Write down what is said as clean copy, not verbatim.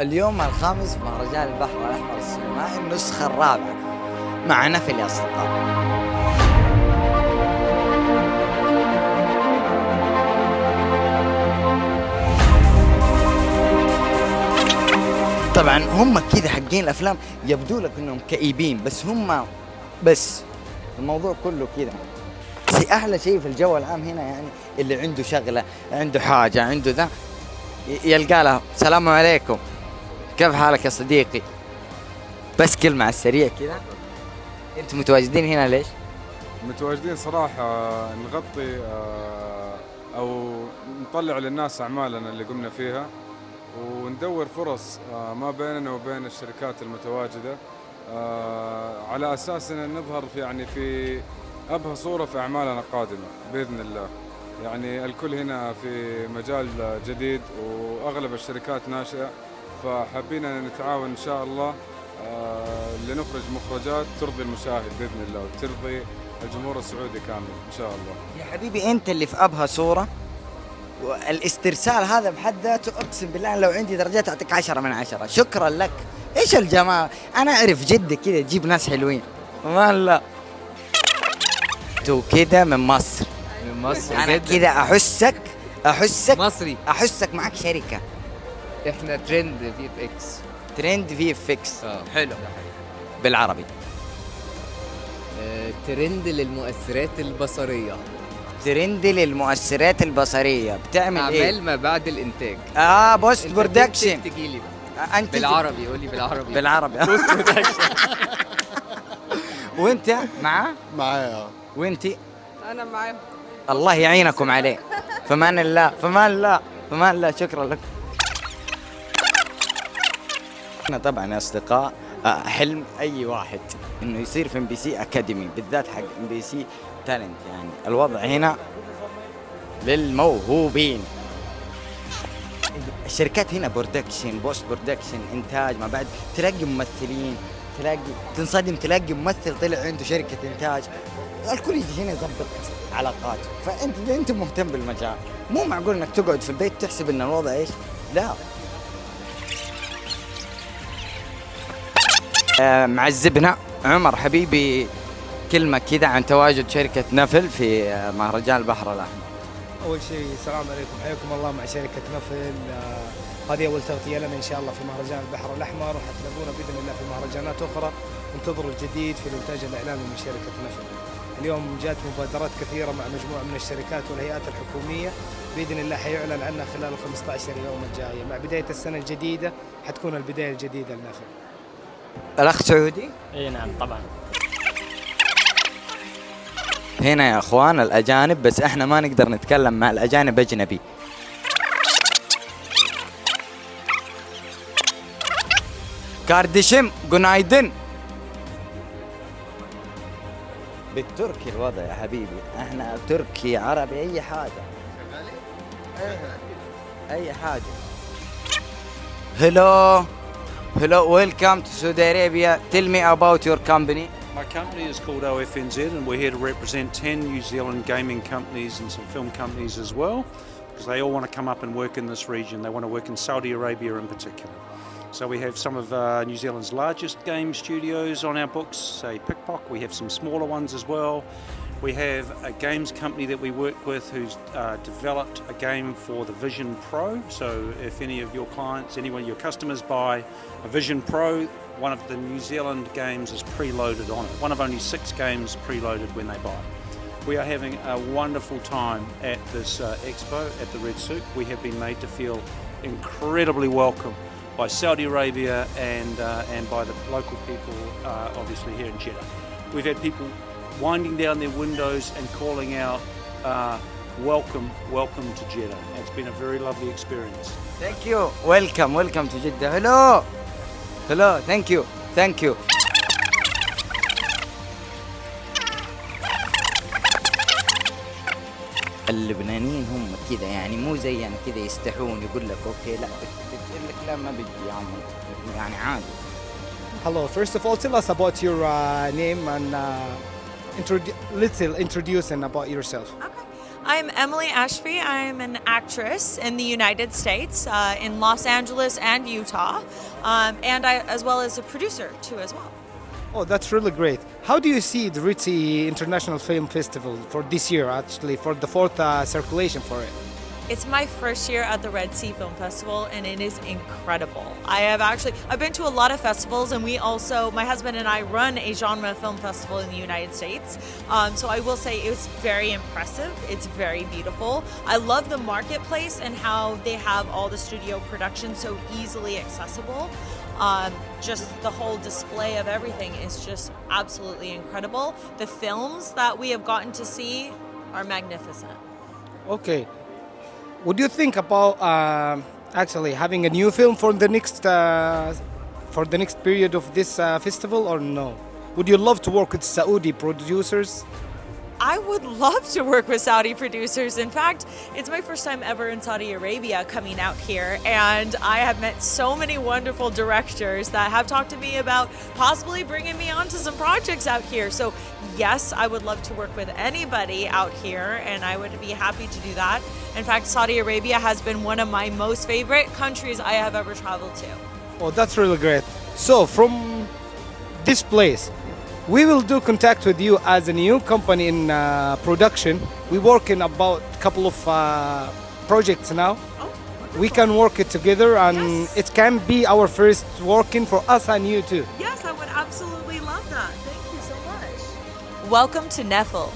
اليوم الخامس في مهرجان البحر الأحمر السينمائي النسخة الرابعة مع نفل يا أصدقاء. طبعا هم كذا حقين الأفلام يبدو لك إنهم كئيبين، بس الموضوع كله كذا. أحلى شيء في الجو العام هنا يعني اللي عنده شغلة، عنده حاجة، عنده ذا، يلقى له السلام عليكم، كيف حالك يا صديقي؟ بس كلمة على السريع كذا. انتم متواجدين هنا ليش؟ متواجدين صراحة نغطي أو نطلع للناس أعمالنا اللي قمنا فيها، وندور فرص ما بيننا وبين الشركات المتواجدة على أساس أن نظهر في أبهى صورة في أعمالنا القادمة بإذن الله. يعني الكل هنا في مجال جديد وأغلب الشركات ناشئة، فحابين أن نتعاون إن شاء الله لنخرج مخرجات ترضي المشاهد بإذن الله وترضي الجمهور السعودي كامل إن شاء الله. يا حبيبي أنت اللي في أبهى صورة، والاسترسال هذا بحد ذاته أقسم بالله لو عندي درجات أعطيك 10 من 10. شكرا لك. إيش الجماعة، أنا أعرف جدة كذا تجيب ناس حلوين والله. تو كذا من مصر أنا كذا أحسك مصري، أحسك معك شركة. احنا ترند في اف اكس. ترند في اف اكس. حلو بالعربي. ترند للمؤثرات البصرية. ترند للمؤثرات البصرية. بتعمل ايه؟ أعمال ما بعد الإنتاج. بوست برودكشن. تجيلي بقى أنت بالعربي، قولي بالعربي. بوست برودكشن. وأنت معايا. وأنتي؟ أنا معاهم. الله يعينكم عليه. فمان الله. شكرا لك. أنا طبعا يا أصدقاء حلم أي واحد إنه يصير في MBC أكاديمي، بالذات حق MBC تالنت. يعني الوضع هنا للموهوبين. الشركات هنا برودكشن، بوست برودكشن، إنتاج، ما بعد تلاقي ممثلين، تنصدم تلاقي ممثل طلع عنده شركة إنتاج. الكل يجي هنا يضبط علاقاته. فأنت مهتم بالمجال، مو معقول إنك تقعد في البيت تحسب إن الوضع إيش. لا. معذبنا عمر حبيبي كلمة كذا عن تواجد شركة نفل في مهرجان البحر الأحمر. أول شيء السلام عليكم، حياكم الله مع شركة نفل. هذه أول تغطية لنا إن شاء الله في مهرجان البحر الأحمر، وحتلاقونا بإذن الله في مهرجانات أخرى. انتظروا الجديد في الإنتاج الإعلامي من شركة نفل. اليوم جات مبادرات كثيرة مع مجموعة من الشركات والهيئات الحكومية، بإذن الله حيعلن عنها خلال 15 يوم الجاية. مع بداية السنة الجديدة حتكون البداية الجديدة لنفل. الأخ سعودي؟ اي نعم طبعا. هنا يا اخوان الاجانب، بس احنا ما نقدر نتكلم مع الاجانب اجنبي. كاردشم جنايدن. بالتركي الوضع يا حبيبي، احنا تركي عربي اي حاجه. اي حاجه. Hello, welcome to Saudi Arabia. Tell me about your company. My company is called OFNZ and we're here to represent 10 New Zealand gaming companies and some film companies as well, because they all want to come up and work in this region. They want to work in Saudi Arabia in particular. So we have some of New Zealand's largest game studios on our books, say Pickpock. We have some smaller ones as well. We have a games company that we work with who's developed a game for the Vision Pro. So if any of your clients, anyone of your customers buy a Vision Pro, one of the New Zealand games is preloaded on it. One of only 6 games preloaded when they buy. We are having a wonderful time at this expo at the Red Souk. We have been made to feel incredibly welcome by Saudi Arabia and by the local people, obviously here in Jeddah. We've had people winding down their windows and calling out, welcome to Jeddah. It's been a very lovely experience. Thank you. Welcome to Jeddah. Hello. Thank you. اللبنانيين هم كذا، يعني مو زينا كذا يستحون، يقول لك اوكي لا، بتقول لك لا ما بدي يا عمي، يعني عادي. Hello, first of all tell us about your name and introduce and about yourself. Okay. I'm Emily Ashby. I'm an actress in the United States, in Los Angeles and Utah, and I, as well as a producer too as well. Oh, that's really great. How do you see the Ritzy International Film Festival for this year, actually, for the fourth circulation for it? It's my first year at the Red Sea Film Festival, and it is incredible. I've been to a lot of festivals, and my husband and I run a genre film festival in the United States. So I will say it's very impressive. It's very beautiful. I love the marketplace and how they have all the studio production so easily accessible. Just the whole display of everything is just absolutely incredible. The films that we have gotten to see are magnificent. Okay. Would you think about actually having a new film for the next period of this festival, or no? Would you love to work with Saudi producers? I would love to work with Saudi producers. In fact, it's my first time ever in Saudi Arabia coming out here, and I have met so many wonderful directors that have talked to me about possibly bringing me onto some projects out here. So yes, I would love to work with anybody out here, and I would be happy to do that. In fact, Saudi Arabia has been one of my most favorite countries I have ever traveled to. Oh, that's really great. So from this place, we will do contact with you as a new company in production. We work in about a couple of projects now. Oh, we can work it together, and Yes. it can be our first working for us and you too. yes, I would absolutely love that. Thank you so much. Welcome to Nefel.